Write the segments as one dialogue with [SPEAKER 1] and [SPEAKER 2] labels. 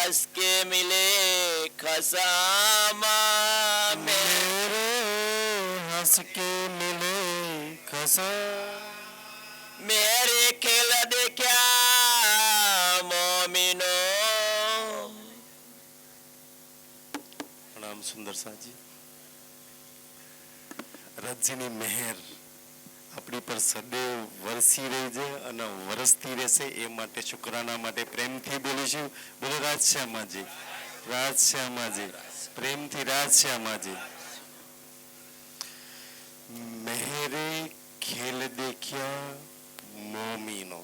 [SPEAKER 1] हंस के मिले खसामा
[SPEAKER 2] मेरे हंस के मिले खसा
[SPEAKER 1] मेरे खेल देखा मोमिनो
[SPEAKER 2] प्रणाम सुंदर साजी રાજ્યની મહેર આપણી પર સદૈવ વરસી રહી છે અને વરસતી રહેશે એ માટે શુક્રાના માટે પ્રેમથી બોલીશું. બોલો રાજશ્યામાજી, રાજશ્યામાજી, પ્રેમથી રાજશ્યામાજી. મહેરે ખેલ દેખ્યા મોમીનો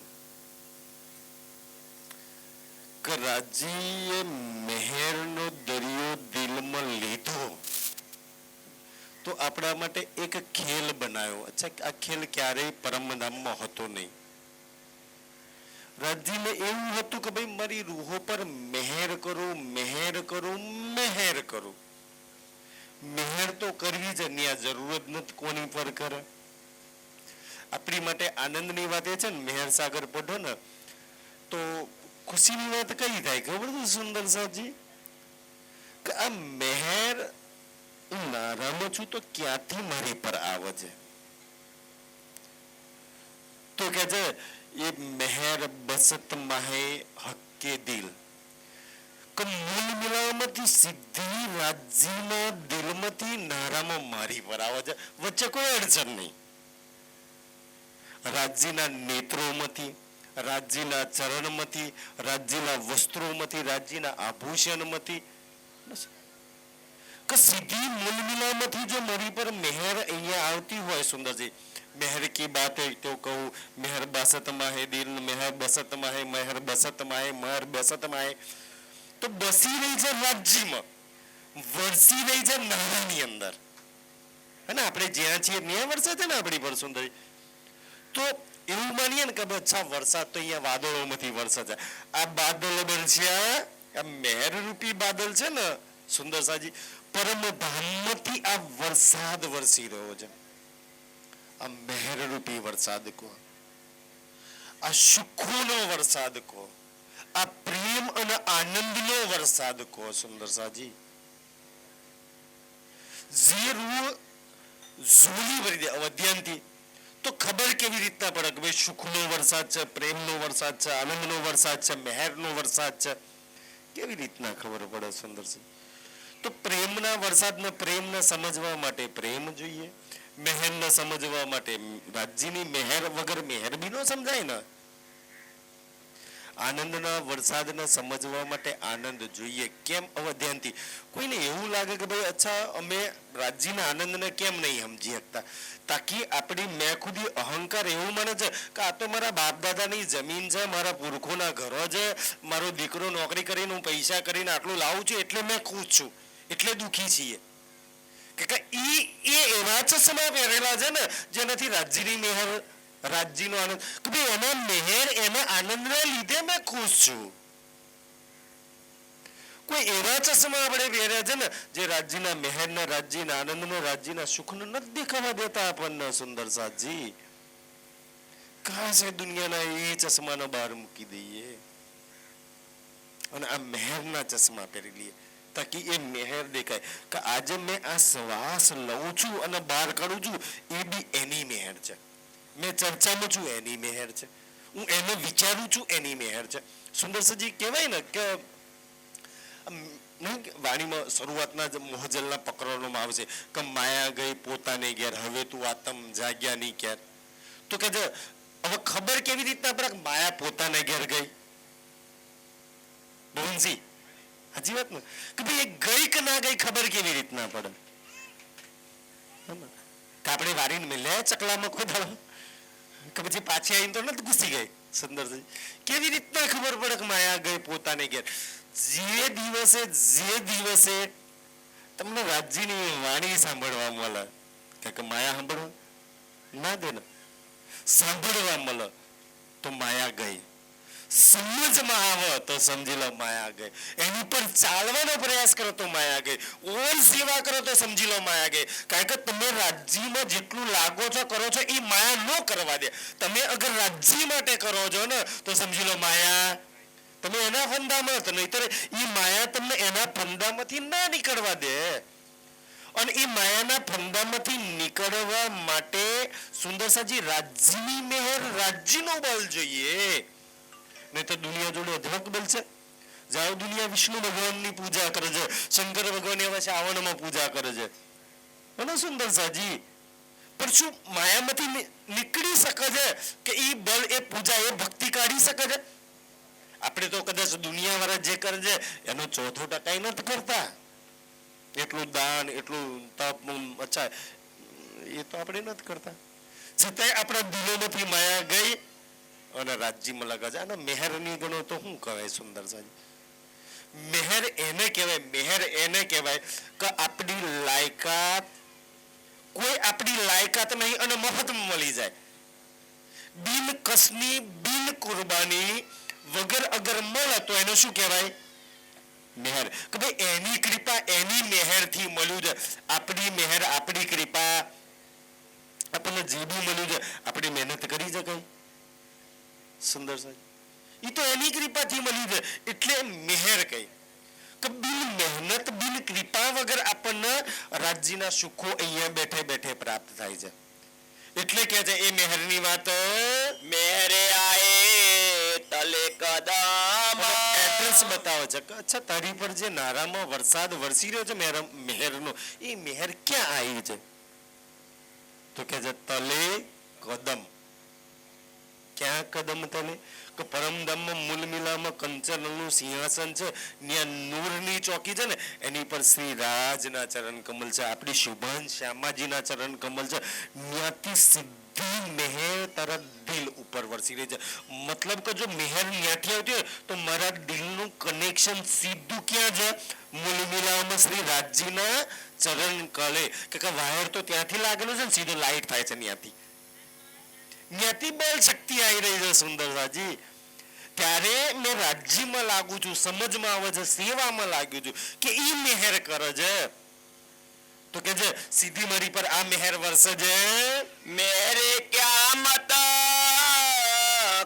[SPEAKER 2] કે રાજીએ મહેરનો દરિયો દિલમાં લીધો તો આપણા માટે એક ખેલ બનાવ્યો. અચ્છા, આ ખેલ ક્યારેય પરમધામમાં હતો નહીં. રાજજીને એવું હતું કે ભાઈ મારી રૂહો પર મહેર કરું, મહેર કરું, મહેર કરું. મહેર તો કરવી જ નહીં, આ જરૂર જ નથી કોની પર કરે. આપણી માટે આનંદની વાત એ છે ને, મહેર સાગર પઢો ને તો ખુશીની વાત કઈ થાય ખબર છે સુંદર સાહેબજી? કે આ મહેર હું નારામો છું તો ક્યાંથી મારી પર આવે છે? તો કે છે એ મહેર બસત માહે હક્કે દિલ કે મૂલ મિલાવમાંથી સીધી રાજ્યના દિલમાંથી નારામાં મારી પર આવે છે. વચ્ચે કોઈ અડચણ નહીં. રાજ્યના નેત્રોમાંથી, રાજ્યના ચરણમાંથી, રાજ્યના વસ્ત્રોમાંથી, રાજ્યના આભૂષણમાંથી કે સીધી મૂલમિલામાંથી જો મારી પર મહેર અહીંયા આવતી હોય સુંદરજી, મહેર કી બાત હોય તો કહું મહેર બસતમાં હે દિલ, મહેર બસતમાં હે, મહેર બસતમાં હે, મહેર બસતમાં હે, તો બસી રહી છે રાજ્યમાં, વરસી રહી છે નારાની અંદર. અને આપણે જ્યાં છીએ ત્યાં વરસે છે ને આપણી પર સુંદરી. તો એવું માનીએ ને કે અચ્છા વરસાદ તો અહીંયા વાદળોમાંથી વરસે છે. આ બાદલ બનશ્યા, આ મહેર રૂપી બાદલ છે ને સુંદર સાજી, પરમધામમાંથી આ વરસાદ વરસી રહ્યો છે. આ મહેર રૂપી વરસાદ કહો, આ સુખોનો વરસાદ કહો, આ પ્રેમ અને આનંદનો વરસાદ કહો સુંદર સાજી. જે રૂહ ઝોલી ભરી દે અવધ્યાનથી તો ખબર કેવી રીતના પડે કે ભાઈ સુખનો વરસાદ છે, પ્રેમનો વરસાદ છે, આનંદનો વરસાદ છે, મહેરનો વરસાદ છે? કેવી રીતના ખબર પડે સુંદરસિંહ? તો પ્રેમના વરસાદને પ્રેમને સમજવા માટે પ્રેમ જોઈએ, મહેરને સમજવા માટે રાજ્યની મહેર વગર મહેર બી ન સમજાય ને. આનંદના વરસાદને સમજવા માટે આનંદ જોઈએ. કેમ? અવધ્યાનથી. કોઈને એવું લાગે કે ભાઈ અચ્છા અમે રાજ્યના આનંદને કેમ નહીં સમજી શકતા? તાકી આપણી મેં ખુદી અહંકાર એવું માને છે કે આ તો મારા બાપ દાદાની જમીન છે, મારા પુરખોના ઘરો છે, મારો દીકરો નોકરી કરીને હું પૈસા કરીને આટલું લાવું છું એટલે મેં ખુશ છું, એટલે દુઃખી છીએ. કે એ એવા ચશ્મા પહેરેલા છે ને જેનાથી રાજ્યની મહેર, રાજ્યનો આનંદ કે ભાઈ એના મહેર એના આનંદના લીધે મેં ખુશ છું. કોઈ એવા ચશ્મા આપણે પહેર્યા છે ને જે રાજ્યના મહેરના, રાજ્યના આનંદનો, રાજ્યના સુખનો નથી દેખાવા દેતા આપણને સુંદર સાજી. કાં છે દુનિયાના એ ચશ્માને બહાર મૂકી દઈએ અને આ મહેરના ચશ્મા પહેરી લઈએ તાકી એ મહેર દેખાય કે આજે મેં આ શ્વાસ લઉં છું અને બહાર કાઢું છું એ બી એની મહેર છે. મેં ચર્ચામાં છું એની મહેર છે, હું એને વિચારું છું એની મહેર છે. સુંદરસજી કહેવાય ને કે વાણીમાં શરૂઆતના જ મોહજલના પકડવામાં આવશે કે માયા ગઈ પોતાને ઘેર, હવે તું આતમ જાગ્યા ની ઘેર. તો કે હવે ખબર કેવી રીતના પડે માયા પોતાને ઘેર ગઈ? ભવનસિંહ હાજી વાત ને કે ભાઈ એ ગઈ કે ના ગઈ ખબર કેવી રીતના પડે? કે આપણે વારીને મિલ્યા ચકલામાં કોઈ દાડો કે પછી પાછી આવીને તો નથી ઘૂસી ગઈ? સુંદરસિંહ કેવી રીતના ખબર પડે કે માયા ગઈ પોતાને ઘેર? જે દિવસે તમને રાજ્યની વાણી સાંભળવા મળે કે માયા સાંભળવા ના દે ને, સાંભળવા મળે તો માયા ગઈ, સમજમાં આવે તો સમજી લો માયા ગઈ, એની પર ચાલવાનો પ્રયાસ કરો તો માયા ગઈ, ઓર સેવા કરો તો સમજી લો માયા ગઈ. કારણ કે તમે રાજ્યમાં જેટલું લાગો છો કરો છો એ માયા ન કરવા દે. તમે અગર રાજ્ય માટે કરો છો ને તો સમજી લો માયા તમે એના ફંદામાં તો નહીતર એ માયા તમને એના ફંદામાંથી ના નીકળવા દે. અને એ માયાના ફંદામાંથી નીકળવા માટે સુંદરસાજી રાજ્યની મહેર, રાજ્યનું બળ જોઈએ. નહીં તો દુનિયા જોડે અધવક બળ છે. જાઓ દુનિયા વિષ્ણુ ભગવાનની પૂજા કરે છે, શંકર ભગવાન એવા શ્રાવણમાં પૂજા કરે છે. અને સુંદરસાજી પણ શું માયામાંથી નીકળી શકે છે કે એ બળ, એ પૂજા, એ ભક્તિ કાઢી શકે છે? આપણે તો કદાચ દુનિયા વાળા જે કરે છે એનો 4% નથી કરતા. એટલું દાન, એટલું તપ, અચ્છા એ તો આપણે નથી કરતા. છતાંય આપણા દિલોમાંથી માયા ગઈ અને રાજ્યમાં લગા છે. અને મહેરની ગણો તો શું કહેવાય સુંદરસાજી? મહેર એને કહેવાય, મહેર એને કહેવાય કે આપણી લાયકાત, કોઈ આપણી લાયકાત નહીં અને મફતમાં મળી જાય. બિન કસની, બિન કુરબાની વગર અગર મળે તો એને શું કહેવાય? મહેર. કે ભાઈ એની કૃપા, એની મહેરથી મળ્યું છે. આપણી મહેર, આપણી કૃપા, આપણને જે બી મળ્યું છે આપણી મહેનત કરી છે કઈ? સુંદરસાજી એ તો એની કૃપાથી મળ્યું છે એટલે મહેર કઈ. કે બિન મહેનત, બિન કૃપા વગર આપણને રાજ્યના સુખો અહીંયા બેઠે બેઠે પ્રાપ્ત થાય છે. એટલે કે છે એ મહેરની વાત,
[SPEAKER 1] મેરે આએ તલે કદમ.
[SPEAKER 2] એડ્રેસ બતાવે છે કે અચ્છા તારી પર જે નારામાં વરસાદ વરસી રહ્યો છે મહેરનો, એ મહેર ક્યાં આવી છે? તો કે છે તલે કદમ. ક્યાં કદમ તલે? કે પરમધામમાં મૂલમિલામાં કંચનનું સિંહાસન છે, ત્યાં નૂરની ચોકી છે ને એની પર શ્રી રાજના ચરણ કમલ છે, આપણી શુભાન શ્યામાજીના ચરણ કમલ છે. ત્યાંથી સીધી મહેર તારા દિલ ઉપર વરસી રહી છે. મતલબ કે જો મહેર ત્યાંથી આવતી હોય તો મારા દિલનું કનેક્શન સીધું ક્યાં છે? મૂલમિલામાં શ્રી રાજજીના ચરણ કળે. કે વાયર તો ત્યાંથી લાગેલું છે ને સીધો લાઈટ થાય છે ત્યાંથી. ત્યાંથી બળ શક્તિ આવી રહી છે સુંદરસાજી. ત્યારે મેં રાજ્યમાં લાગુ છું, સમજમાં આવે છે, સેવામાં લાગ્યું છું કે ઈ મહેર કરે છે. તો કે છે સીધી મારી પર આ મહેર વરસે છે.
[SPEAKER 1] મેરે ક્યામત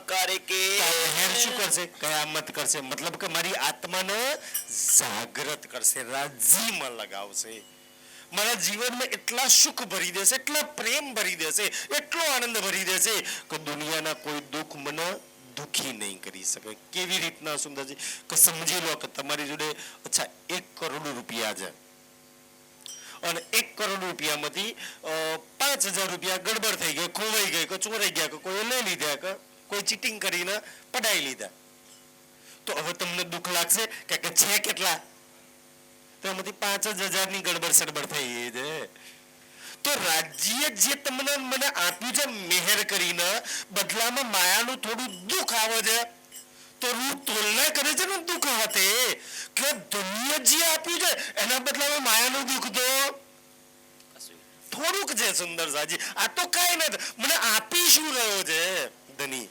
[SPEAKER 1] કરકે.
[SPEAKER 2] મહેર શું કરશે? કયામત કરશે. મતલબ કે મારી આત્માને જાગૃત કરશે, રાજ્યમાં લગાવશે. મારા જીવનમાં એટલા સુખ ભરી દેશે, એટલા પ્રેમ ભરી દેશે, એટલો આનંદ ભરી દેશે કે દુનિયાના કોઈ દુઃખ મને દુઃખી નહીં કરી શકે. કેવી રીતના સુંદરજી? કે સમજી લો કે તમારી જોડે અચ્છા 1 કરોડ રૂપિયા છે અને 1 કરોડ રૂપિયામાંથી 5,000 રૂપિયા ગડબડ થઈ ગઈ, ખોવાઈ ગઈ, કે ચોરાઈ ગયા, કે કોઈ લઈ લીધા, કે કોઈ ચીટિંગ કરીને પડાઈ લીધા. તો હવે તમને દુઃખ લાગશે કે છે કેટલા? તો એમાંથી 5,000 ની ગડબડ સડબડ થઈ ગઈ છે. તો રાજ્ય જે તમને મને આપ્યું છે મહેર કરીને, બદલામાં માયાનું થોડું દુઃખ આવે છે તો રૂ તોલના કરે છે ને દુઃખ હાથે કે ધન્ય જે આપ્યું છે એના બદલામાં માયાનું દુઃખ તો થોડુંક છે સુંદરસાજી. આ તો કઈ નથી, મને આપી શું રહ્યો છે ધની?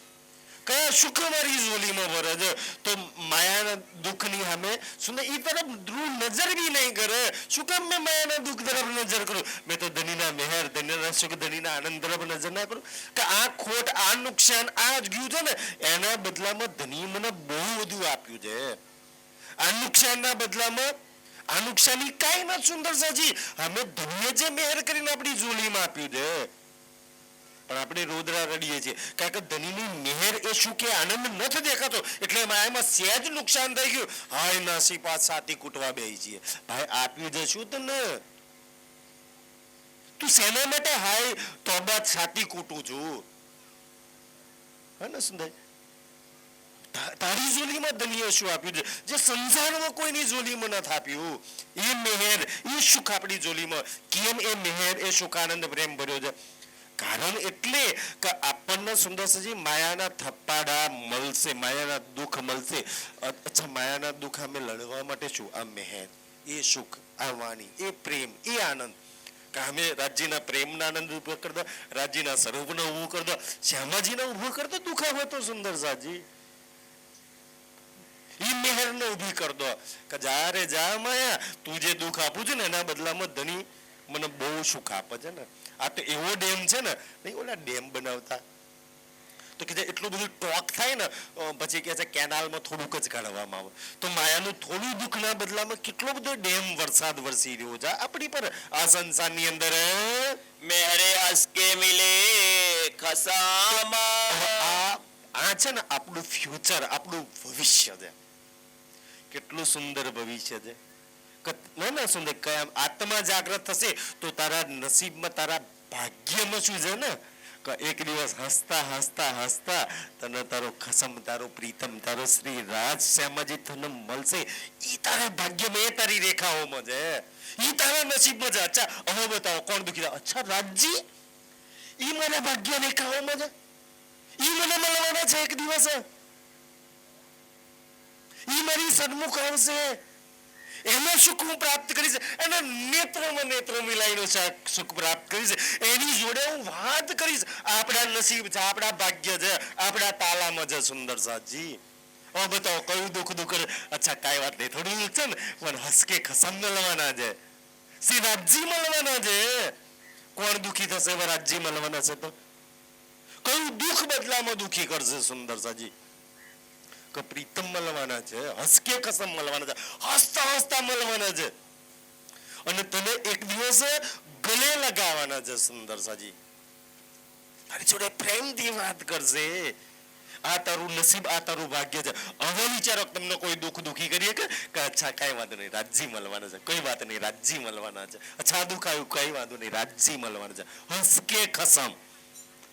[SPEAKER 2] કયા સુખ મારી ઝોલીમાં ભરે છે? તો માયાના દુઃખની સામે સુંદર એ તરફ ધ્રુવ નજર બી નહીં કરે. શું કામ મેં માયાના દુઃખ તરફ નજર કરું? મેં તો ધનીના મહેર, ધનીના સુખ, ધનીના આનંદ તરફ નજર ના કરું કે આ ખોટ, આ નુકસાન, આ ગયું છે ને એના બદલામાં ધની મને બહુ બધું આપ્યું છે. આ નુકસાનના બદલામાં આ નુકસાની કાંઈ નથી સુંદરસાજી. અમે ધન્ય જે મહેર કરીને આપણી ઝોલીમાં આપ્યું છે. પણ આપણે રોદરા રડીએ છીએ કારણ કે ધનીની મહેર એ શું કે આનંદ નથી દેખાતો એટલે એમાં સહેજ નુકસાન થઈ ગયું. હાય નાસીપાત સાતી કૂટવા બેસી છીએ. ભાઈ આપ્યું છે શું તને? તું શેના માટે હાય તોબા છાતી કૂટું છું? હે ને સુંદર? તારી ઝોલીમાં ધનીએ શું આપ્યું છે જે સંસારમાં કોઈની ઝોલીમાં નથી આપ્યું? એ મહેર, એ સુખ આપણી ઝોલીમાં. કેમ એ મહેર, એ સુખ, આનંદ, પ્રેમ ભર્યો છે? કારણ એટલે કે આપણને સુંદરજી માયાના થપ્પાડા મળશે, માયાના દુઃખ મળશે. અચ્છા માયાના દુઃખ અમે લડવા માટે શું? આ મહેર, એ સુખ, આ વાણી, એ પ્રેમ, એ આનંદ. કે અમે રાજ્યના પ્રેમના આનંદ ઉભો કરી દો, રાજ્યના સ્વરૂપને ઉભું કરી દો, શ્યામાજીને ઉભું કરી દો. દુઃખ આવે તો સુંદરસાજી એ મહેરને ઉભી કરી દો કે જ્યારે જા માયા તું જે દુઃખ આપું છું ને એના બદલામાં ધની મને બહુ સુખ આપે છે ને. આ તો એવો ડેમ છે ને, નહીં ઓલા ડેમ બનાવતા તો કે એટલું બધું ટોક થાય ને પછી કે છે કેનાલમાં થોડુંક જ કાઢવામાં આવે. તો માયાનું થોડું દુઃખના બદલામાં કેટલો બધો ડેમ વરસાદ વરસી રહ્યો છે આપણી પર આ સંસારની અંદર.
[SPEAKER 1] मेरे हंस के मिले खसामा.
[SPEAKER 2] આ છે ને આપણું ફ્યુચર, આપણું ભવિષ્ય છે. કેટલું સુંદર ભવિષ્ય છે. ના સુંદર કયા આત્મા જાગૃત થશે તો તારા નસીબમાં, તારા ભાગ્યમાં શું છે ને કે એક દિવસ હસતા હસતા હસતા તને તારો ખસમ, તારો પ્રીતમ, તારો શ્રી રાજ શ્યામાજી તને મળશે. ઈ તારા ભાગ્યમાં, એ તારી રેખાઓમાં છે, ઈ તારા નસીબમાં છે. અચ્છા હવે બતાવો કોણ દુખી થાય? અચ્છા રાજજી, ઈ મને ભાગ્ય રેખાઓમાં છે, ઈ મને મળવાના છે એક દિવસ, ઈ મારી સન્મુખ આવશે, એનો સુખ હું પ્રાપ્ત કરીશ, એના નેત્રોમાં નેત્રો મિલાઈને સુખ પ્રાપ્ત કરીશ, એની જોડે હું વાત કરીશ. આપણા નસીબ છે, આપણા ભાગ્ય છે, આપણા તાલામાં છે. સુંદર સાજી હવે બતાવો કયું દુઃખ દુઃખ? અચ્છા કાંઈ વાત નહીં, થોડું છે ને પણ હસકે ખસમ મળવાના છે, શ્રી રાજજી મળવાના છે. કોણ દુઃખી થશે? રાજજી મળવાના છે તો કયું દુઃખ બદલામાં દુઃખી કરશે? સુંદર સાજી કે પ્રીતમ મળવાના છે, હસકે કસમ મળવાના છે, હસતા હસતા મળવાના છે, અને તને એક દિવસ ગલે લગાવવાના છે. સુંદર સાજી તારી જોડે પ્રેમથી વાત કરશે. આ તારું નસીબ, આ તારું ભાગ્ય છે. હવે વિચારો તમને કોઈ દુઃખ દુઃખી કરીએ કે અચ્છા કઈ વાંધો નહીં, રાજજી મળવાના છે, કોઈ વાત નહીં, રાજજી મળવાના છે. અચ્છા દુઃખ આવ્યું, કઈ વાંધો નહીં, રાજજી મળવાના છે. હસકે ખસમ,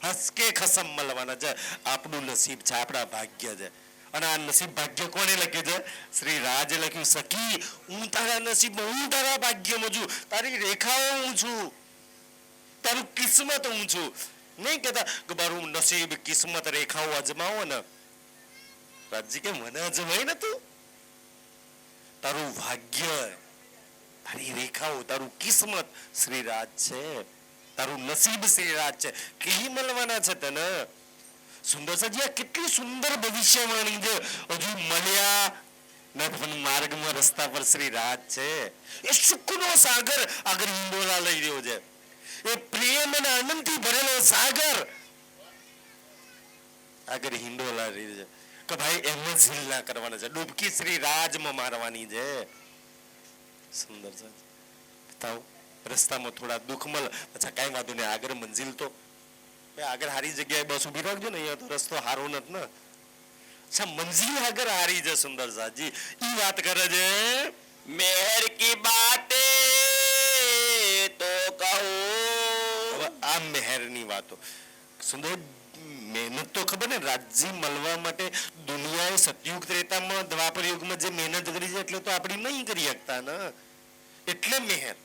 [SPEAKER 2] હસકે ખસમ મળવાના છે. આપણું નસીબ છે, આપણા ભાગ્ય છે. અને આ નસીબ ભાગ્ય કોને લખ્યું છે? શ્રી રાજે લખ્યું. સખી હું તારા નસીબમાં, હું તારા ભાગ્યમાં છું, તારી રેખાઓ હું છું, તારું કિસ્મત હું છું. નહીં કેતા કે મારું નસીબ, કિસ્મત, રેખાઓ અજમાવો ને. રાજજી કે મને અજમાય ને તું, તારું ભાગ્ય, તારી રેખાઓ, તારું કિસ્મત શ્રી રાજ છે, તારું નસીબ શ્રી રાજ છે. કે મળવાના છે તને. સુંદર સાજી આ કેટલી સુંદર ભવિષ્યવાણી છે. હજુ મળ્યા નથી, માર્ગમાં રસ્તા પર શ્રી રાજ છે. એ સુખનો સાગર આગળ હિંડોળા લઈ રહ્યો છે. એ પ્રેમ અને આનંદથી ભરેલો સાગર આગળ હિંડોળા લઈ રહ્યો છે. કે ભાઈ એમ જ હિલના કરવાના છે, ડૂબકી શ્રી રાજમાં મારવાની છે. સુંદર સાજી બતાવો રસ્તામાં થોડા દુઃખ મળે, અચ્છા કઈ વાંધો નહીં, આગળ મંજિલ તો આગળ હારી જગ્યાએ બસ ઉભી રાખજો ને, અહીંયા તો રસ્તો હારો નથી ને. અચ્છા મંજિલ આગળ હારી છે. સુંદર સાજી ઈ વાત કરે છે.
[SPEAKER 1] मेहर की बातें तो कहूं.
[SPEAKER 2] હવે આ મહેરની વાતો સુંદર, મહેનત તો ખબર ને રાજજી મળવા માટે દુનિયાએ સતયુગ ત્રેતામાં દ્વાપર યુગમાં જે મહેનત કરી છે એટલે તો આપણી નહીં કરી શકતા ને. એટલે મહેર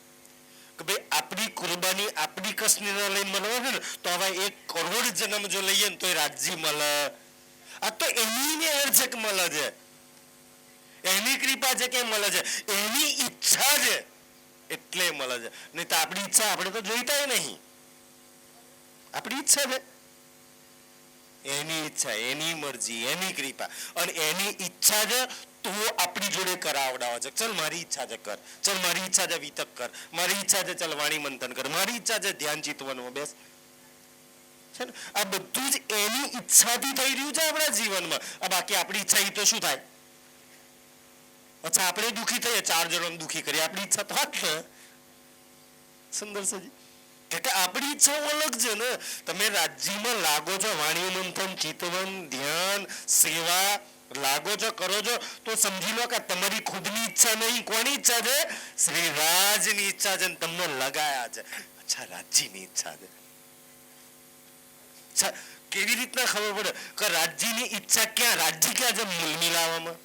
[SPEAKER 2] કે ભાઈ આપણી કુરબાની, આપણી કસની લઈને મળવા છે ને તો હવે 1 કરોડ જન્મ જો લઈએ ને તો રાજજી મળે. આ તો એની મહેર છે કે મળે છે, એની કૃપા છે કે મળે છે, એની ઈચ્છા છે એટલે મળે છે. નહીં તો આપણી ઈચ્છા આપણે તો જોઈતા નહીં. આપણી ઈચ્છા છે, એની ઈચ્છા, એની મરજી, એની કૃપા, અને એની ઈચ્છા છે તો આપણી જોડે કરાવડાવે છે. ચલ મારી ઈચ્છા છે કર, ચલ મારી ઈચ્છા છે વિતક કર, મારી ઈચ્છા છે ચલ વાણી મંથન કર, મારી ઈચ્છા છે ધ્યાન ચિતવનમાં બેસ. છે ને આ બધું જ એની ઈચ્છાથી થઈ રહ્યું છે આપણા જીવનમાં. આ બાકી આપણી ઈચ્છા ઈ તો શું થાય? અચ્છા આપણે દુઃખી થઈએ, 4 જણોને દુઃખી કરીએ, આપણી ઈચ્છા તો હાથ ને. સુંદર સાજી કે આપણી ઈચ્છાઓ અલગ છે ને. તમે રાજ્યમાં લાગો છો, વાણી મંથન, ચિતવન, ધ્યાન, સેવા લાગો છો, કરો છો તો સમજી લો કે તમારી ખુદની ઈચ્છા નહીં. કોની ઈચ્છા છે? શ્રી રાજની ઈચ્છા છે, તમને લગાયા છે. અચ્છા રાજ્યની ઈચ્છા છે. અચ્છા કેવી રીતના ખબર પડે કે રાજ્યની ઈચ્છા ક્યાં? રાજ્ય ક્યાં છે? મૂળ મિલાવામાં.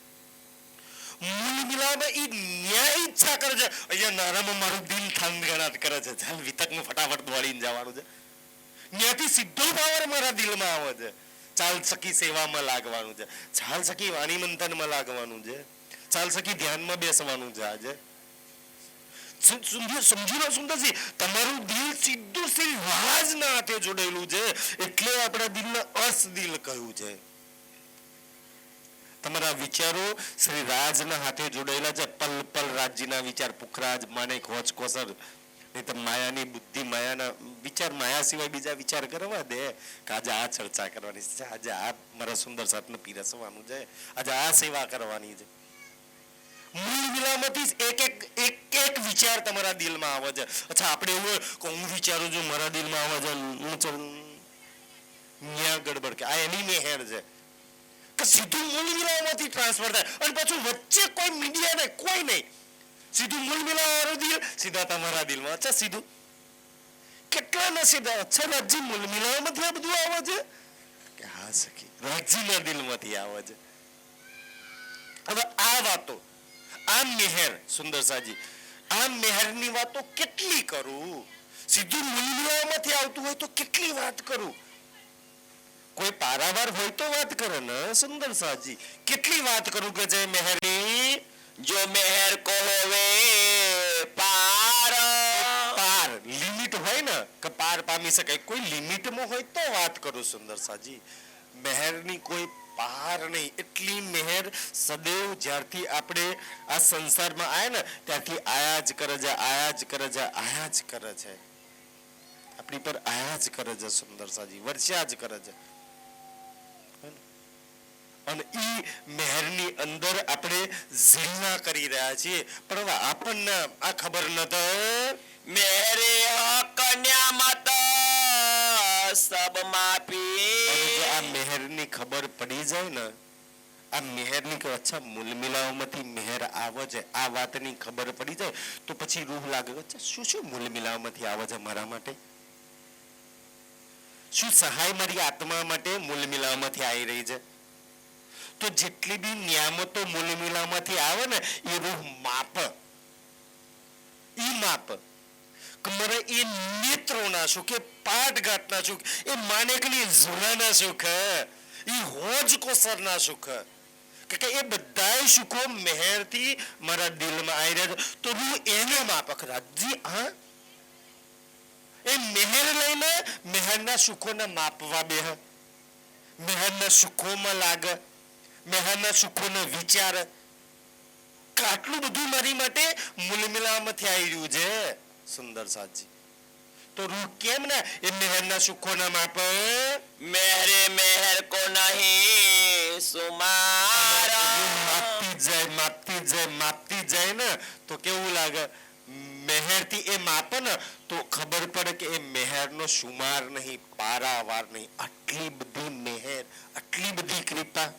[SPEAKER 2] મૂળ મિલાવામાં એ ન્યાય ઈચ્છા કરે છે. અહીંયા નારામાં મારું દિલ થાંગણાટ કરે છે, ચાલ વિતકમાં ફટાફટ દોડીને જવાનું છે. ત્યાંથી સીધો પાવર મારા દિલમાં આવે છે, ચાલ સખી સેવામાં લાગવાનું છે, ચાલ સખી વાણી મંથનમાં લાગવાનું છે, ચાલ સખી ધ્યાનમાં બેસવાનું છે. આજે સમજી લો સુંદરજી, તમારું દિલ સીધું શ્રી રાજના હાથે જોડાયેલું છે એટલે આપણા દિલને અસ દિલ કહ્યું છે. તમારા વિચારો શ્રી રાજના હાથે જોડાયેલા છે. પલ પલ રાજ્યના વિચાર, પુખરાજ, માણેક, હોચ, કોસર, નહીં તો માયાની બુદ્ધિ, માયાના વિચાર, માયા સિવાય બીજા વિચાર કરવા દે કે આજે આ ચર્ચા કરવાની છે, આજે આ મારા સુંદર સાથને પીરસવાનું છે, આજે આ સેવા કરવાની છે. મૂળ મિલામાંથી એક એક એક એક વિચાર તમારા દિલમાં આવે છે. અચ્છા આપણે એવું કે હું વિચારું છું મારા દિલમાં આવે છે, હું ન્યા ગડબડ કે આ એની મેહેર છે કે સીધું મૂળ મિલાવમાંથી ટ્રાન્સફર થાય અને પાછું વચ્ચે કોઈ મીડિયા નહીં, કોઈ નહીં, સીધું મૂળ મિલાવવાનું દિલ સીધા તમારા દિલમાં. અચ્છા સીધું કેટલા નસીબ. અચ્છા રાજી મૂળ મિલાવમાંથી આ બધું આવે છે કે હા સખી રાજીના દિલમાંથી આવે છે. હવે આ વાતો, આ મેહેર સુંદર સાજી, આ મેહેરની વાતો કેટલી કરું? સીધું મૂળ મિલાવમાંથી આવતું હોય તો કેટલી વાત કરું? કોઈ પારાવાર હોય તો વાત કરે ને સુંદર સાજી. કેટલી વાત કરું કે જય મેહરની,
[SPEAKER 1] जो मेहर को होवे पार
[SPEAKER 2] પાર લિમિટ હોય ને કે પાર પામી શકાય, કોઈ લિમિટમાં હોય તો વાત કરું સુંદર સાજી. મેહરની કોઈ પાર નહીં. એટલી મેહર સદૈવ જ્યારથી આપણે આ સંસારમાં આયા ને ત્યારથી આયા જ કરે છે, આયા જ કરે છે, આયા જ કરે છે, આપણી પર આયા જ કરે છે સુંદર સાજી, વર્ષ્યા જ કરે છે. અને ઈ મહેરની અંદર આપણે ઝીલના કરી રહ્યા છીએ, પણ હવે આપણને આ ખબર નથી.
[SPEAKER 1] मेरे हक न्यामत सब मापी.
[SPEAKER 2] આ મહેરની ખબર પડી જાય ને, આ મહેરની કે અચ્છા મૂલ મિલાવમાંથી મહેર આવે છે, આ વાતની ખબર પડી જાય તો પછી રૂહ લાગે અચ્છા શું શું મૂલ મિલાવમાંથી આવે છે મારા માટે, શું સહાય મારી આત્મા માટે મૂલ મિલાવમાંથી આવી રહી છે. તો જેટલી બી નિયામતો મૂલ મિલાવમાંથી આવે ને એ રૂહ માપ, ઈ માપ કે મારા એ નેત્રોના સુખ, એ પાઠઘાટના સુખ, એ માનેકની ઝોલાના સુખ, એ હોજ કોસરના સુખ, કે એ બધા સુખો મહેરથી મારા દિલમાં આવી રહ્યા છે. તો હું એને માપક રાજજી હા એ મહેર લઈને મહેરના સુખોને માપવા બેહ, મહેરના સુખોમાં લાગે, મહેરના સુખોનો વિચાર કે આટલું બધું મારી માટે મૂલ મિલાવમાંથી આવી રહ્યું છે સુંદર સાજી. તો રૂહ કેમ ને એ મહેરના સુખોના માપે.
[SPEAKER 1] मेरे मेहर को नहीं सुमारा.
[SPEAKER 2] માપતી જાય, માપતી જાય, માપતી જાય ને તો કેવું લાગે, મહેરથી એ માપે ને તો ખબર પડે કે એ મહેરનો શુમાર નહીં, પારાવાર નહીં. આટલી બધી મહેર, આટલી બધી કૃપા,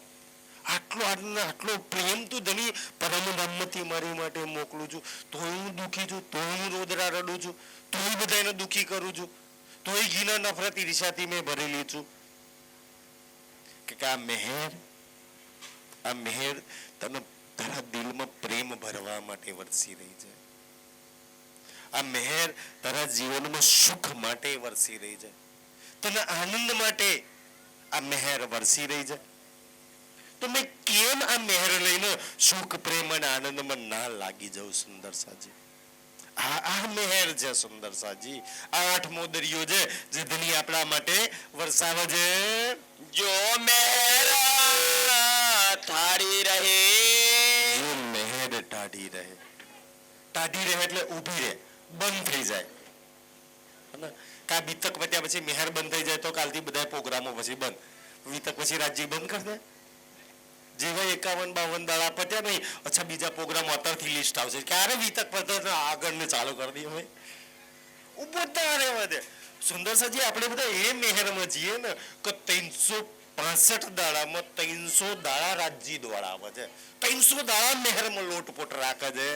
[SPEAKER 2] આટલો પ્રેમ તું ધણી પરમધામમાંથી મારી માટે મોકલું છું, તોય હું દુઃખી છું, તોય હું રોદરા રડું છું, તોય બધાને દુઃખી કરું છું, તોય ઘીના નફરત ઈર્ષાથી મેં ભરેલી છું. કે આ મહેર તને તારા દિલમાં પ્રેમ ભરવા માટે વરસી રહી છે. આ મહેર તારા જીવનમાં સુખ માટે વરસી રહી છે, તને આનંદ માટે આ મહેર વરસી રહી છે. તો મેં કેમ આ મહેર લઈને સુખ પ્રેમ અને આનંદમાં ના લાગી જાઉં સુંદર સાજી. આ મહેર છે સુંદર સાજી, આ આઠમો દરિયો છે જે ધની આપણા માટે વરસાવે છે.
[SPEAKER 1] जो मेहर थारी रहे.
[SPEAKER 2] જો મહેર ટાઢી રહે, ટાઢી રહે એટલે ઊભી રહે, બંધ થઈ જાય. કા બીતક પત્યા પછી મહેર બંધ થઈ જાય તો કાલથી બધા પ્રોગ્રામો પછી બંધ, વિતક પછી રાજ્ય બંધ કરી દે. જેવા 51-52 દાડા પત્યા નહીં, અચ્છા બીજા પ્રોગ્રામ અત્યારથી લિસ્ટ આવશે, ક્યારે વિતક પતે આગળ ને ચાલુ કરી દઈએ. હવે ઉભો ના રહેવા દે સુંદર સાજી. આપણે બધા એ મહેરમાં જઈએ ને કે 365 દાડામાં 300 દાડા રાજ્ય દ્વારા આવે છે, 300 દાડા મહેરમાં લોટપોટ રાખે છે,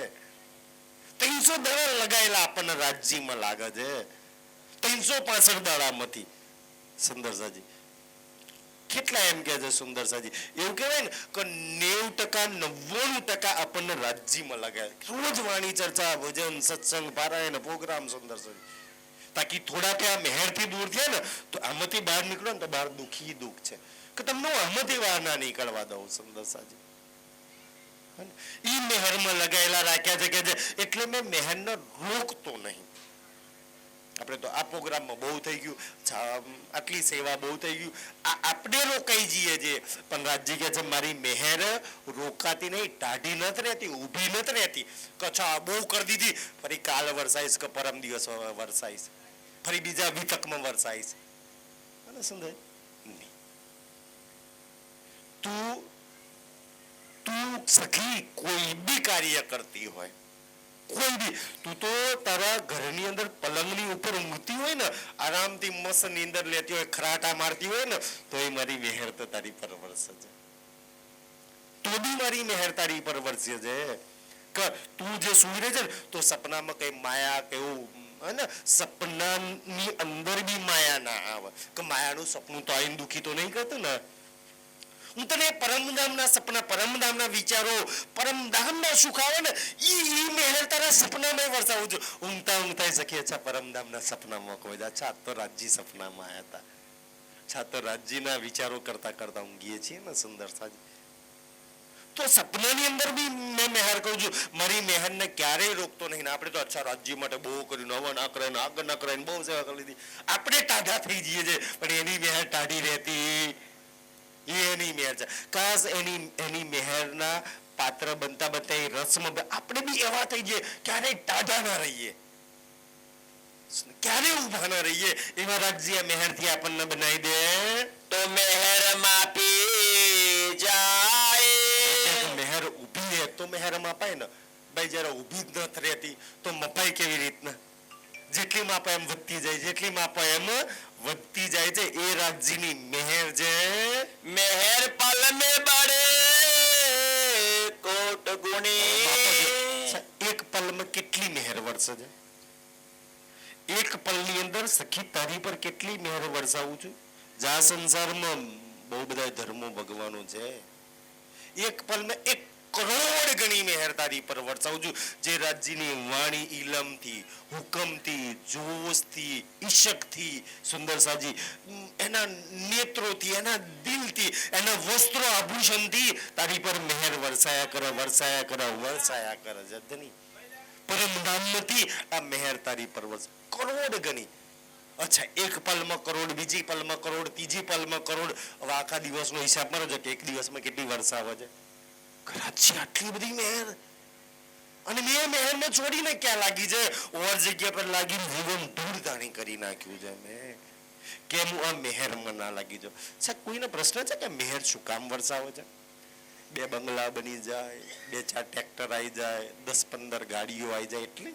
[SPEAKER 2] 300 દાડા લગાયેલા આપણને રાજ્યમાં લાગે છે 365 દાડામાંથી. સુંદર સાજી કેટલા એમ કે છે સુંદર સાજી, એવું કહેવાય ને કે 90% આપણને રાજ્યમાં લગાય. રોજ વાણી ચર્ચા, ભજન, સત્સંગ, પારાયણ, પ્રોગ્રામ સુંદર સાજી. તાકી થોડા કે આ મહેરથી દૂર થયા ને તો આમાંથી બહાર નીકળો ને તો બહાર દુઃખી દુઃખ છે કે તમને હું આમાંથી બહાર ના નીકળવા દઉં સુંદર સાજી. ઈ મહેરમાં લગાયેલા રાખ્યા છે કે એટલે મેં મહેરને રોકતો નહીં. આપણે તો આ પ્રોગ્રામમાં બહુ થઈ ગયું, આટલી સેવા બહુ થઈ ગયું, આપણે રોકાઈ જઈએ છીએ. પણ રાજજી કહે છે મારી મહેર રોકાતી નહીં, ટાઢી નથી રહેતી, ઊભી નથી રહેતી. કચ્છા બહુ કરી દીધી, ફરી કાલ વરસાઈશ કે પરમ દિવસ વરસાઈશ, ફરી બીજા વિતકમાં વરસાઈશ. અને સમજાય નહીં. તું સખી કોઈ બી કાર્ય કરતી હોય, કોઈ બી, તું તો તારા ઘરની અંદર પલંગની ઉપર ઊંઘતી હોય ને, આરામથી મસ્ત નીંદર લેતી હોય, ખરાટા મારતી હોય ને, તો એ મારી મહેર તો તારી પર વરસે છે. તો બી મારી મહેર તારી પર વરસે છે. કે તું જે સુઈ રહે છે ને, તો સપનામાં કઈ માયા કેવું ને, સપનાની અંદર બી માયા ના આવે કે માયાનું સપનું તો આઈને દુખી તો નહીં કરતું ને. હું તને પરમધામના સપના, પરમધામના વિચારો, પરમધામના સુખ આવે ને, ઈ મહેર તારા સપનામાં વરસાવું છું. ઊંઘતા શકીએ છે પરમધામના સપનામાં કોઈ દા. અચ્છા તો રાજજી સપનામાં આવ્યા હતા. અચ્છા તો રાજજીના વિચારો કરતા કરતા ઊંઘીએ છીએ ને સુંદર સાજી. તો સપનાની અંદર બી મેં મહેર કહું છું, મારી મહેરને ક્યારેય રોકતો નહીં. આપણે તો અચ્છા રાજ્ય માટે બહુ કર્યું, નવા ના કરે, આગળ ના કરે, બહુ સેવા કરી લીધી. આપણે ટાઢા થઈ જઈએ છીએ, પણ એની મહેર ટાઢી રહેતી, એની મહેર છે. કાશ એની મહેરના પાત્ર બનતા બનતા એ રસમાં આપણે બી એવા થઈ જઈએ, ક્યારેય ટાઢા ના રહીએ, ક્યારે ઉભા ના રહીએ. એવા રાજ્ય મહેરથી આપણને બનાવી દે
[SPEAKER 1] તો મહેર માપી જાય.
[SPEAKER 2] મહેર ઉભી રહે તો મહેર મપાય ને ભાઈ. જયારે ઉભી જ નથી રહેતી તો મપાય કેવી રીતના? જેટલી માપાય એમ વધતી જાય, જેટલી માપાય એમ વધતી જાય છે. એ રાજ્યની મહેર છે.
[SPEAKER 1] મહેર પલ મે બડે કોટ ગુણી.
[SPEAKER 2] એક પલમાં કેટલી મહેર વરસે છે? એક પલની અંદર સખી તારી પર કેટલી મહેર વરસાવું છું. જા સંસારમાં બહુ બધા ધર્મો ભગવાનો છે, એક પલમાં 1 કરોડ ગણી મહેર તારી પર વરસાવું છું. જે રાજ્યની વાણી ઇલમથી, હુકમથી, જોશથી, ઈશકથી, સુંદર સાજી એના નેત્રોથી, એના દિલથી, એના વસ્ત્રો આભૂષણથી તારી પર મહેર વરસાયા કરે, વરસાયા કરે, વરસાયા કરે. જધની પરમધામથી આ મહેર તારી પર વરસે કરોડ ગણી. અચ્છા, એક પલમાં કરોડ, બીજી પલમાં કરોડ, ત્રીજી પલમાં કરોડ. હવે આખા દિવસનો હિસાબ મારો છે કે એક દિવસમાં કેટલી વરસાવે છે. કરાચી આટલી બધી મહેર, અને મેં મહેરને છોડીને ક્યાં લાગી છે? ઓર જગ્યા પર લાગીને જીવન ધૂળધાણી કરી નાખ્યું છે મેં. કેમ હું આ મહેરમાં ના લાગી જાઉં? સાહેબ કોઈને પ્રશ્ન છે કે મહેર શું કામ વરસાવે છે? 2 બંગલા બની જાય, 2-4 ટ્રેક્ટર આવી જાય, 10-15 ગાડીઓ આવી જાય એટલે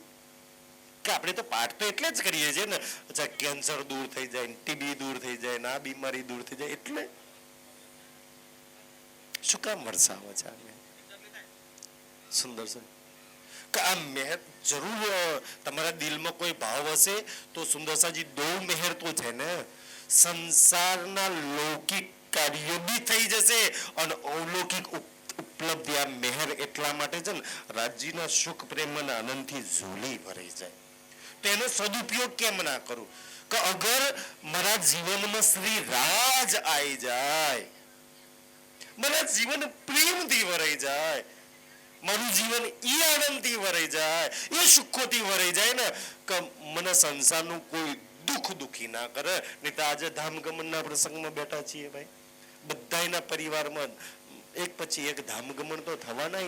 [SPEAKER 2] કે આપણે તો પાઠ તો એટલે જ કરીએ છીએ ને. અચ્છા, કેન્સર દૂર થઈ જાય, ટીબી દૂર થઈ જાય, ના બીમારી દૂર થઈ જાય, એટલે શું કામ વરસાવે છે? સુંદર છે કે આ મહેર જરૂર તમારા દિલમાં કોઈ ભાવ હશે તો સુંદરસાજી દો મહેર તો છે ને. સંસારના લૌકિક કાર્યો બી થઈ જશે અને અલૌકિક ઉપલબ્ધિ. આ મહેર એટલા માટે છે ને રાજ્યના સુખ પ્રેમ અને આનંદથી ઝૂલી ભરાઈ જાય. તેનો સદુપયોગ કેમ ના કરું? કે અગર મારા જીવનમાં શ્રી રાજ આવી જાય, મારા જીવન પ્રેમથી ભરાઈ જાય, મારું જીવન એ આનંદથી ભરાઈ જાય, એ સુખોથી ભરાઈ જાય ને કે મને સંસારનું કોઈ દુખી ના કરે. નહીં તો આજે ધામગમનના પ્રસંગમાં બેઠા છીએ ભાઈ, બધાના પરિવારમાં એક પછી એક ધામગમન તો થવાના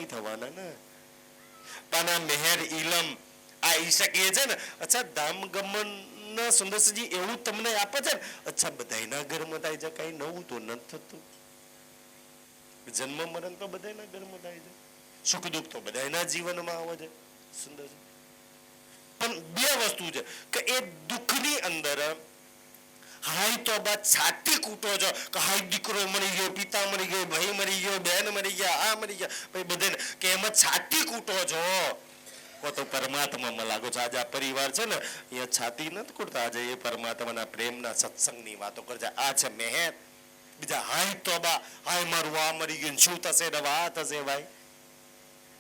[SPEAKER 2] ને. પણ આ મહેર ઇલમ આ ઈશક એ છે ને. અચ્છા, ધામગમન સુંદરજી એવું તમને આપે છે ને. અચ્છા, બધાના ઘરમાં થાય છે, કઈ નવું તો નથી થતું. જન્મ મરણ તો બધાના ઘરમાં થાય છે, સુખ દુઃખ તો બધાના જીવનમાં આવે છે. સુંદર. પણ 2 વસ્તુ છે કે એ દુઃખની અંદર હાય તો બાદ છાતી કૂટો છો કે હાય દીકરો મરી ગયો, પિતા મરી ગયો, ભાઈ મરી ગયો, બહેન મરી ગયા, આ મરી ગયા, ભાઈ બધાને કે એમાં છાતી કૂટો છો. તો પરમાત્મામાં લાગો છો. આજે આ પરિવાર છે ને એ છાતી નથી કૂટતા, આજે એ પરમાત્માના પ્રેમના સત્સંગની વાતો કરે છે. આ છે મહેર. બીજા હાય તોબા, હાય મારું આ મરી ગયું, શું થશે આ થશે ભાઈ.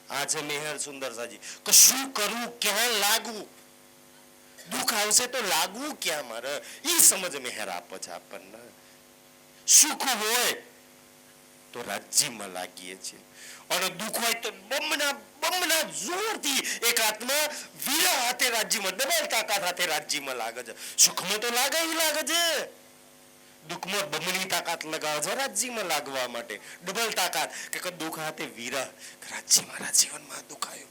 [SPEAKER 2] આ છે મહેર સુંદરસાજી કે શું કરવું, ક્યાં લાગવું, દુઃખ આવશે તો લાગવું ક્યાં મારે, એ સમજ મહેર આપે છે આપણને. સુખ હોય તો રાજ્યમાં લાગીએ છીએ. અને દુઃખ હોય તો બમના જોરથી એક આત્મા વીરા હાથે રાજ્યમાં ડબલ તાકાત હાથે રાજ્યમાં લાગે છે. સુખમાં તો લાગે છે, દુઃખમાં બમણી તાકાત લગાવે છે રાજ્યમાં લાગવા માટે, ડબલ તાકાત કે દુઃખ હાથે વીરા રાજ્ય મારા જીવનમાં દુઃખ આવ્યું.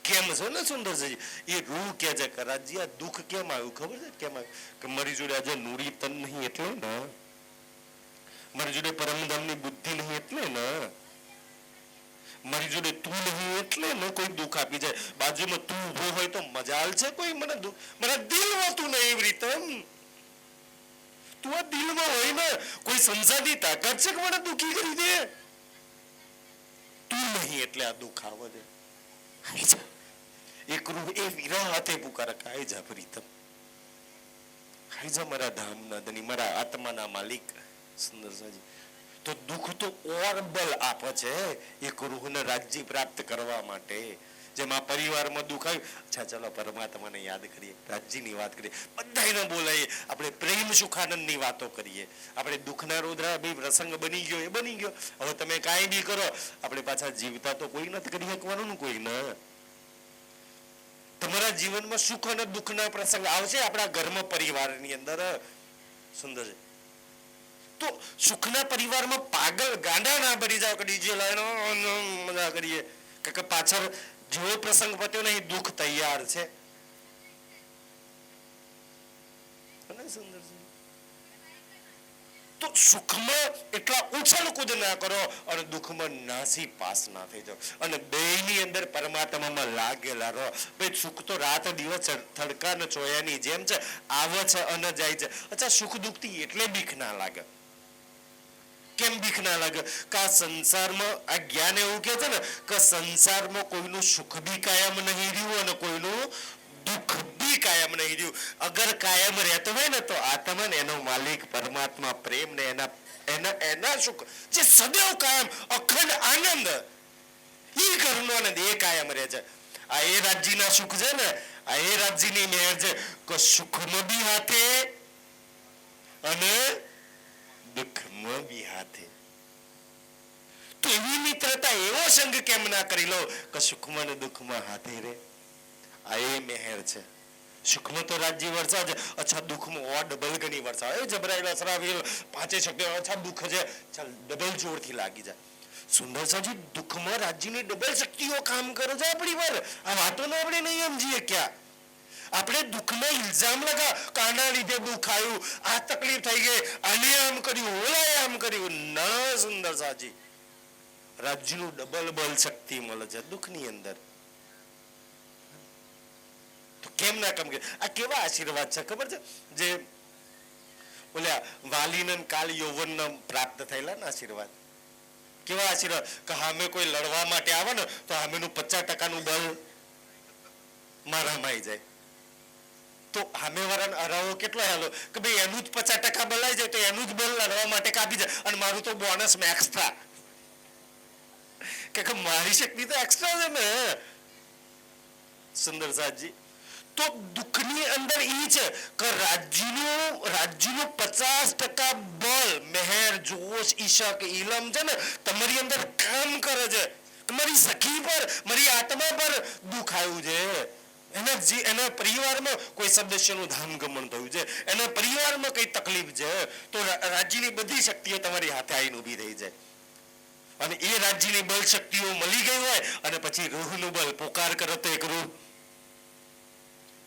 [SPEAKER 2] કેમ છે ને સુંદરજી, એ રૂહ કે છે કે રાજ્ય આ દુઃખ કેમ આવ્યું ખબર છે કેમ આવ્યું? કે મારી જોડે આજે નૂરી તન નહીં એટલે ને, મારી જોડે પરમધામની બુદ્ધિ નહીં એટલે ને, મારી જોડે તું નહીં એટલે ને કોઈ દુઃખ આપી જાય. બાજુમાં તું ઉભો હોય તો મજાલ છે કોઈ મને દુઃખ, મને દિલમાં તું નહીં એવી રીતે તું આ દિલમાં હોય ને કોઈ સંસારની તાકાત છે કે મને દુઃખી કરી દે? તું નહીં એટલે આ દુઃખ આવે છે. આવી જા એક રૂહ એ વીરા હાથે પુકારે કે આવી જા પ્રીતમ, આવી જા મારા ધામના ધની, મારા આત્માના માલિક. સુંદરસાજી, તો દુઃખ તો ઓર બલ આપે છે એક રૂહને રાજ્ય પ્રાપ્ત કરવા માટે. જેમ આ પરિવારમાં દુઃખ આવ્યું, અચ્છા ચલો પરમાત્માને યાદ કરીએ, રાજ્યની વાત કરીએ, બધાને બોલાવીએ, આપણે પ્રેમ સુખાનંદની વાતો કરીએ. આપણે દુઃખના રોદરા ભાઈ પ્રસંગ બની ગયો એ બની ગયો, હવે તમે કાંઈ બી કરો, આપણે પાછા જીવતા તો કોઈ નથી કરી શકવાનું ને કોઈ ના. તમારા જીવનમાં સુખ અને દુઃખના પ્રસંગ આવશે આપણા ઘરમાં પરિવારની અંદર. સુંદર છે. તો સુખના પરિવારમાં પાગલ ગાંડા ના બની જાવ કે ડીજે લાઈનો મજા કરીએ કે પાછળ જેવો પ્રસંગ પત્યો નહીં દુઃખ તૈયાર છે. સુંદર છે. તો સુખમાં એટલા ઉછળ કૂદ ના કરો અને દુઃખમાં નાસી પાસ ના થઈ જાઓ અને બેયની અંદર પરમાત્મામાં લાગેલા રહો. ભાઈ સુખ તો રાત દિવસ તડકા ને ચોયાની જેમ છે, આવે છે અને જાય છે. અચ્છા સુખ દુઃખથી એટલે બીક ના લાગે. કેમ બીક ના લાગે? કે આ સંસારમાં આ જ્ઞાન એવું કે છે ને કે સંસારમાં કોઈનું સુખ બી કાયમ નહીં રહ્યું અને કોઈનું દુઃખ બી કાયમ નહીં રહ્યું. અગર કાયમ રહેતો હોય ને તો આત્મા ને એનો માલિક પરમાત્મા પ્રેમ ને એના સુખ જે સદૈવ કાયમ અખંડ આનંદ, એ ઘરનો આનંદ એ કાયમ રહે છે. આ એ રાજ્યના સુખ છે ને, આ એ રાજ્યની મેર છે કે સુખમાં બી હાથે અને દુઃખમાં બી હાથે. તો એવી મિત્રતા, એવો સંગ કેમ ના કરી લો કે સુખમાં ને દુઃખમાં હાથે રે? આ એ મેહેર છે. સુખમાં તો રાજ્ય વરસાવ છે, અચ્છા દુઃખમાં ઓ ડબલ ગણી વરસાવ. એ જબરાયેલા સરાવી પાંચે શક્તિ, અચ્છા દુઃખ છે ચાલ ડબલ જોરથી લાગી જાય. સુંદર સાજી, દુઃખમાં રાજ્યની ડબલ શક્તિઓ કામ કરે છે આપણી પર. આ વાતોને આપણે નહીં સમજીએ. ક્યાં આપણે દુઃખનો ઇલ્ઝામ લગા, કાના લીધે દુઃખ આવ્યું, આ તકલીફ થઈ ગઈ, આને આમ કર્યું, ઓલાએ આમ કર્યું. ના સુંદર સાજી, રાજ્યનું ડબલ બલ શક્તિ મળે છે દુઃખની અંદર. તો કેમ ના કામ કરે? આ કેવા આશીર્વાદ છે ખબર છે? જે ઓલા વાલીને કાલ યૌવન પ્રાપ્ત થયેલા ને આશીર્વાદ, કેવા આશીર્વાદ કે સામે કોઈ લડવા માટે આવે ને તો સામેનું 50% બલ મારામાં આવી જાય. તો સામેવાળાને હરાવો કેટલો હેલો કે ભાઈ એનું જ 50% બલાઈ જાય તો એનું જ બલ લડવા માટે કાપી જાય અને મારું તો બોનસ માં એક્સ્ટ્રા, કે મારી શક્તિ તો એક્સ્ટ્રા છે ને. સુંદર સાજી, તો દુઃખની અંદર એ છે કે રાજ્યનું 50% બળ, મેહેર, જોશ, ઈશક, ઇલમ છે ને તમારી અંદર કામ કરે છે. તમારી સખી પર, મારી આત્મા પર દુઃખ આવ્યું છે, એના પરિવારમાં કોઈ સદસ્યનું ધામગમન થયું છે, એના પરિવારમાં કઈ તકલીફ છે, તો રાજ્યની બધી શક્તિઓ તમારી હાથે આવીને ઊભી થઈ જાય. અને એ રાજ્યની બળ શક્તિઓ મળી ગઈ હોય અને પછી રૂહનું બળ પોકાર કરો તો એક રૂહ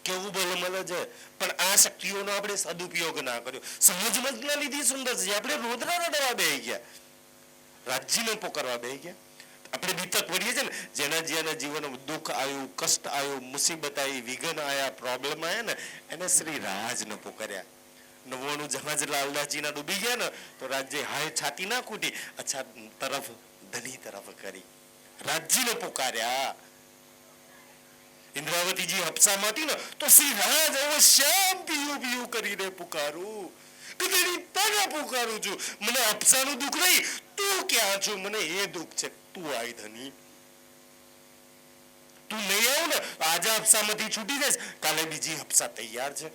[SPEAKER 2] કેવું બળ મળે છે. પણ આ શક્તિઓનો આપણે સદુપયોગ ના કર્યો, સમજમાં જ ના લીધી. સુંદર છે, આપણે રોદરા રડવા બેસી ગયા, રાજ્યને પોકારવા બેસી ગયા. આપણે બીતક પડીએ છીએ ને, જેના જીવનમાં દુઃખ આવ્યું, કષ્ટ આવ્યું, મુસીબત આવી, વિઘ્ન આવ્યા, પ્રોબ્લેમ આવ્યા ને, એને શ્રી રાજ ને પોકાર્યા. 99 જહાજ લાલદાસજીના ડૂબી ગયા ને તો રાજ્ય હાય છાતી ના ખૂટી, અચ્છા તરફ ધની તરફ કરી, રાજ્યને પોકાર્યા. ઇન્દ્રાવતીજી હપ્સામાં હતી ને તો શ્રી રાજ હવે શ્યામ પીયું કરીને પુકારું, કદડી તને પુકારું છું. મને હપ્સાનું દુઃખ નહીં, તું ક્યાં છો? મને એ દુઃખ છે, તું આય ધની, તું નહીં આવ ને આજે હપ્સામાંથી છૂટી જઈશ, કાલે બીજી હપ્સા તૈયાર છે.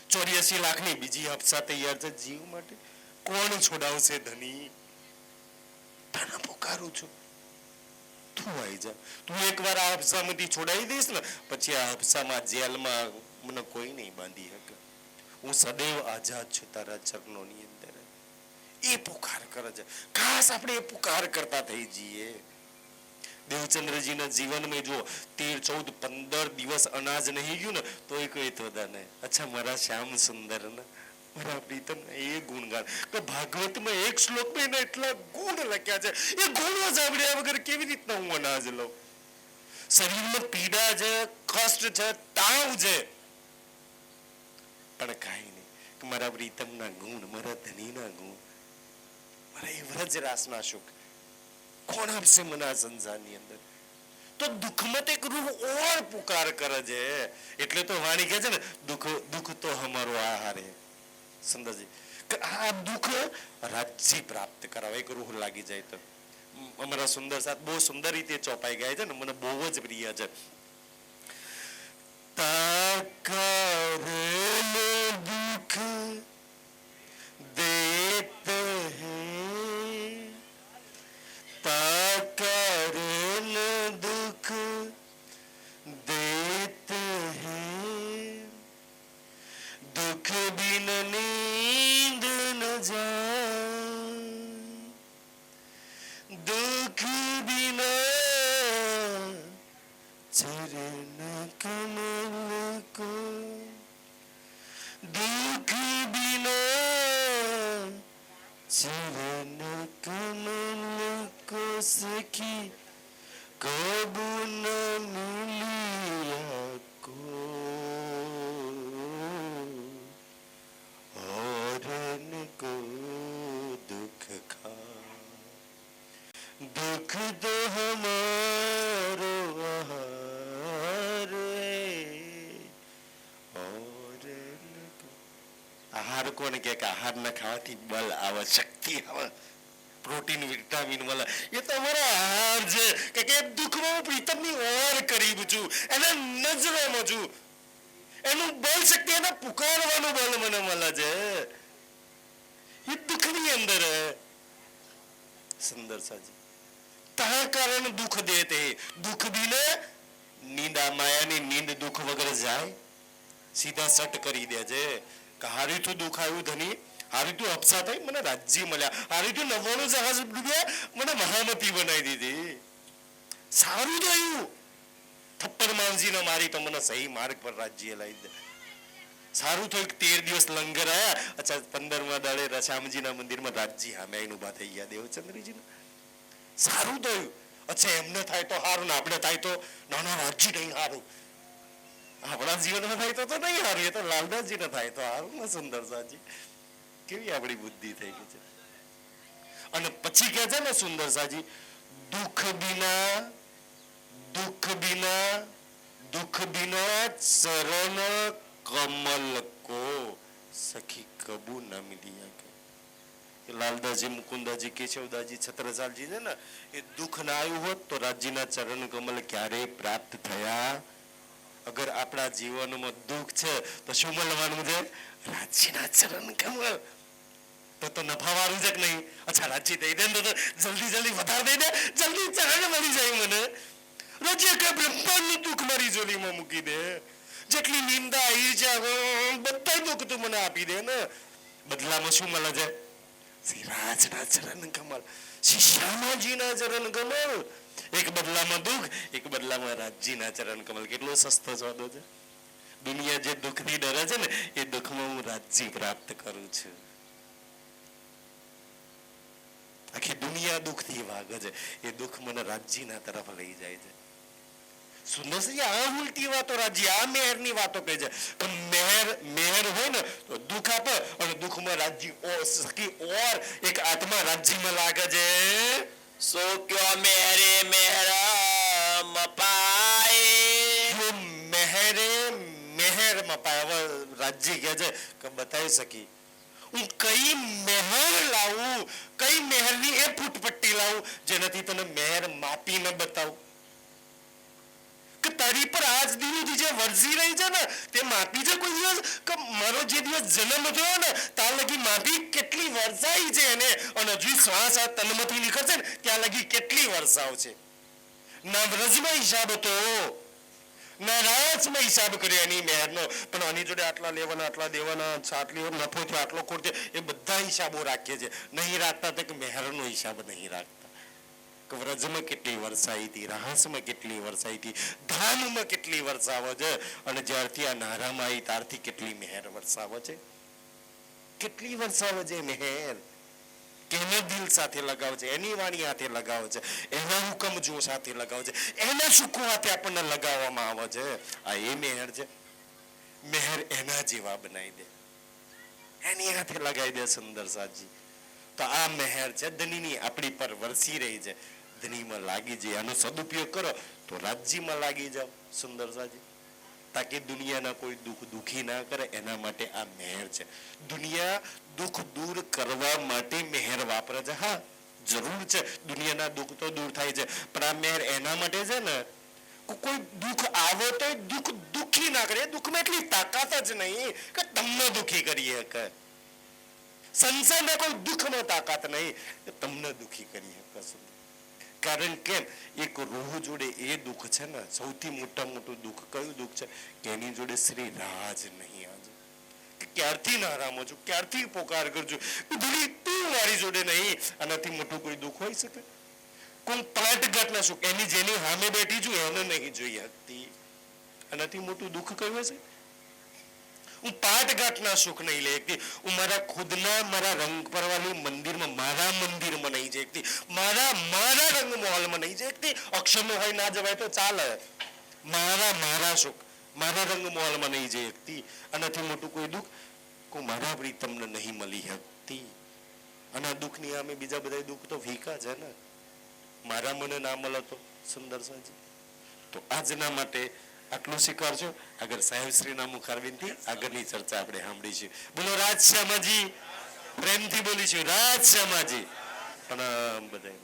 [SPEAKER 2] 84 લાખની બીજી હપ્સા તૈયાર છે જીવ માટે. કોણ છોડાવશે ધની? તને પુકારું છું, તું આવી જા. તું એકવાર આ હપ્સામાંથી છોડાવી દઈશ ને પછી આ હપ્સામાં જેલમાં મને કોઈ નહીં બાંધી શકે. હું સદૈવ આઝાદ છું તારા ચરણોની અંદર. એ પુકાર કરે છે. ખાસ આપણે એ પુકાર કરતા થઈ જઈએ. દેવચંદ્રજીના જીવનમાં જો 13, 14, 15 દિવસ અનાજ નહીં ગયું ને તો એ કોઈ થતા નહીં. અચ્છા મારા શ્યામ સુંદર ને મારા પ્રીતમ એ ગુણગાન કે ભાગવતમાં એક શ્લોકમાં એના એટલા ગુણ લખ્યા છે. એ ગુણો સાંભળ્યા વગર કેવી રીતના હું અનાજ લઉં? શરીરમાં પીડા છે, કષ્ટ છે, તાવ છે, પણ કાંઈ નહીં કે મારા પ્રીતમના ગુણ, મારા ધનીના ગુણ, મારા એ વ્રજરાસના સુખ કોણ આપશે મને આ સંસારની અંદર? તો દુઃખમાં એક રૂહ ઓર પુકાર કરે છે. એટલે તો વાણી કહે છે ને દુઃખ તો હમારો આહાર હે. સુંદરજી આ દુઃખ રાજ્ય પ્રાપ્ત કરાવે એક રૂહ લાગી જાય તો. અમારા સુંદર સાથ બહુ સુંદર રીતે ચોપાઈ ગયા છે ને, મને બહુ જ પ્રિય છે. દુઃખ દેત હે ताकरन दुख देत है, दुख बिन नींद न जाए, दुख बिना चरण कमल को, दुख बिना चरण कमल को सखी कब न मिलिया को, और को दुख खा, दुख तो हमारो आहार है, और આહાર કોને કે આહાર ના ખાવાથી બળ આવે, શક્તિ આવે, પ્રોટીન વિટામિન મળે. એ તો અમારો આહાર છે કે દુઃખમાં હું પ્રીતમની ઓર કરીબ છું, એના નજરોમાં છું, એનું બળ શક્તિ, એના પુકારવાનું બળ મને મળે છે. એ દુઃખની અંદર સુંદર સાજી તા કારણ દુઃખ દેતે, દુઃખ દિને નીંદા માયાની નીંદ દુઃખ વગર જાય, સીધા સટ કરી દે છે. હારી તું દુઃખ આવ્યું ધની, હારી તું અપસા થઈ મને રાજ્ય મળ્યા, હારી તું 99 જહાજ ડૂબ્યા મને મહામતી બનાવી દીધી. સારું થયું થપ્પડ માંજીને મારી તો મને સહી માર્ગ પર રાજ્ય લાવી દે. સારું થયું 13 દિવસ લંગર આયા. અચ્છા 15મા દાડે રસામજીના મંદિરમાં રાજ્ય સામે આવીને ઉભા થઈ ગયા દેવચંદ્રજીને. સારું થયું. અચ્છા એમને થાય તો સારું ને આપણે થાય તો ના ના રાજ્ય નહીં સારું, આપણા જીવનમાં થાય તો નહીં સારું, એ તો લાલદાસજીને થાય તો સારું ને. સુંદર સાજી કેવી આપણી બુદ્ધિ થઈ ગઈ છે. અને પછી કહે છે ને સુંદર સાજી દુઃખ બિના ચરણ કમલ કો સખી કબુ ન મિલિયા કે લાલદાસજી, મુકુંદાજી, કેશવદાસજી, છત્રસાલજી છે ને એ દુઃખ ના આવ્યું હોત તો રાજ્યના ચરણ કમલ ક્યારે પ્રાપ્ત થયા? અગર આપણા જીવનમાં દુઃખ છે તો શું મળવાનું છે? રાજ્યના ચરણ કમળ. તો નફાવાળું છે કે નહીં? અચ્છા રાજ્ય દઈ દે તો જલ્દી વધારે દઈ દે, જલ્દી ચરણ મળી જાય મને. રાજ્ય કે બ્રહ્માંડનું દુઃખ મારી જોલીમાં મૂકી દે, જેટલી નિંદા ઈર્ષ્યા બધા દુઃખ તું મને આપી દે ને. બદલામાં શું મળે છે? શ્રી રાજના ચરણ કમળ, શ્રી શ્યામાજીના ચરણ કમળ. એક બદલામાં દુઃખ, એક બદલામાં રાજ્યના ચરણ કમળ. કેટલો સસ્તો સોદો છે. દુનિયા જે દુઃખથી ડરે છે ને એ દુઃખમાં હું રાજ્ય પ્રાપ્ત કરું છું. આખી દુનિયા દુઃખથી ભાગે છે, એ દુઃખ મને રાજ્યના તરફ લઈ જાય છે. સુંદરસિંહ આ ઉલટી વાતો રાજ્ય આ મેહરની વાતો કહે છે. મેહર હોય ને તો દુઃખ આપે અને દુઃખમાં રાજ્ય સખી ઓર એક આત્મા રાજ્યમાં લાગે છે.
[SPEAKER 1] સો ક્યો મેરે મેહરા મપાય,
[SPEAKER 2] મેહર મપાય. હવે રાજ્ય કહે છે કે બતાવી શકી હું કઈ મેહર લાવું, કઈ મેહરની એ ફૂટપટ્ટી લાવું જેનાથી તને મેહર માપી ન બતાવું. કે મારી પર આજ દિવસથી જે વરસી રહી છે ને તે માપી છે કોઈ દિવસ કે મારો જે દિવસ જન્મ થયો ને ત્યાં લગી માપી કેટલી વરસાઈ છે એને, અને હજુ શ્વાસ આ તનમાંથી નીકળશે ને ત્યાં લગી કેટલી વરસાવ છે. ના વ્રજમાં હિસાબ હતો, ના રાજમાં હિસાબ કર્યો એની મહેરનો, પણ આની જોડે આટલા લેવાના આટલા દેવાના, આટલી નફો થયો આટલો ખોટ થયો, એ બધા હિસાબો રાખીએ છે. નહીં રાખતા તો કે મહેરનો હિસાબ નહીં રાખતા. વ્રજમાં કેટલી વરસાઈ હતી, રહસ્યમાં કેટલી વરસાઈ હતી, ધામમાં કેટલી વરસાવે છે, અને જ્યારથી આ નારામાં આવી ત્યારથી કેટલી મહેર વરસાવે છે. કેટલી વરસાવે છે મહેર, કેને દિલ સાથે લગાવે છે, એની વાણી હાથે લગાવે છે, એના હુકમ જો સાથે લગાવે છે, એના સુખો હાથે આપણને લગાવવામાં આવે છે. આ એ મહેર છે. મહેર એના જેવા બનાવી દે, એની હાથે લગાવી દે સુંદર સાજી. તો આ મહેર છે ધનીની આપણી પર વરસી રહી છે. ધનીમાં લાગી જાય, આનો સદુપયોગ કરો તો રાજ્યમાં લાગી જાઓ સુંદર સાજી, તાકી દુનિયાના કોઈ દુઃખ દુખી ના કરે. એના માટે આ મહેર છે. દુનિયા દુઃખ દૂર કરવા માટે મહેર વાપરે છે. હા, જરૂર છે, દુનિયાના દુઃખ તો દૂર થાય છે, પણ આ મહેર એના માટે છે ને કોઈ દુઃખ આવે તો દુઃખ દુઃખી ના કરે. દુઃખમાં એટલી તાકાત જ નહીં કે તમને દુઃખી કરીએ. કે સંસારમાં કોઈ દુઃખમાં તાકાત નહીં કે તમને દુઃખી કરીએ. કારણ કે એક રૂહ જોડે એ દુઃખ છે ને, સૌથી મોટું દુઃખ કયું દુઃખ છે કે એની જોડે શ્રી રાજ નહીં. આજે ક્યારથી નારામો છું, ક્યારથી પોકાર કરજો, તું મારી જોડે નહીં. આનાથી મોટું કોઈ દુઃખ હોઈ શકે? કોઈ પાટઘાટ ના સુખ, એની જેની સામે બેઠી છું એને નહીં જોઈ શકતી. આનાથી મોટું દુઃખ કયું હશે? હું પાટઘાટના સુખ નહીં લઈ શકતી. હું મારા ખુદના મારા રંગ પરવાળી મંદિરમાં, મારા મંદિરમાં નહીં જઈ શકતી, મારા રંગ મહોલમાં નહીં જઈ શકતી. અક્ષરનો હોય ના જવાય તો ચાલે. મારા સુખ મારા રંગ મહોલમાં નહીં જઈ શકતી. આનાથી મોટું કોઈ દુઃખ કોઈ મારા વળી તમને નહીં મળી શકતી. અને આ દુઃખની સામે બીજા બધા દુઃખ તો ફીકા છે ને. મારા મને ના મળે તો સુંદર સાજી. તો આજના માટે આટલું સ્વીકારજો. આગળ સાહેબ શ્રીના મુખારવિંદથી આગળની ચર્ચા આપણે સાંભળીશું. બોલો રાજ શ્યામાજી, પ્રેમથી બોલીશું રાજ શ્યામાજી. પણ બધા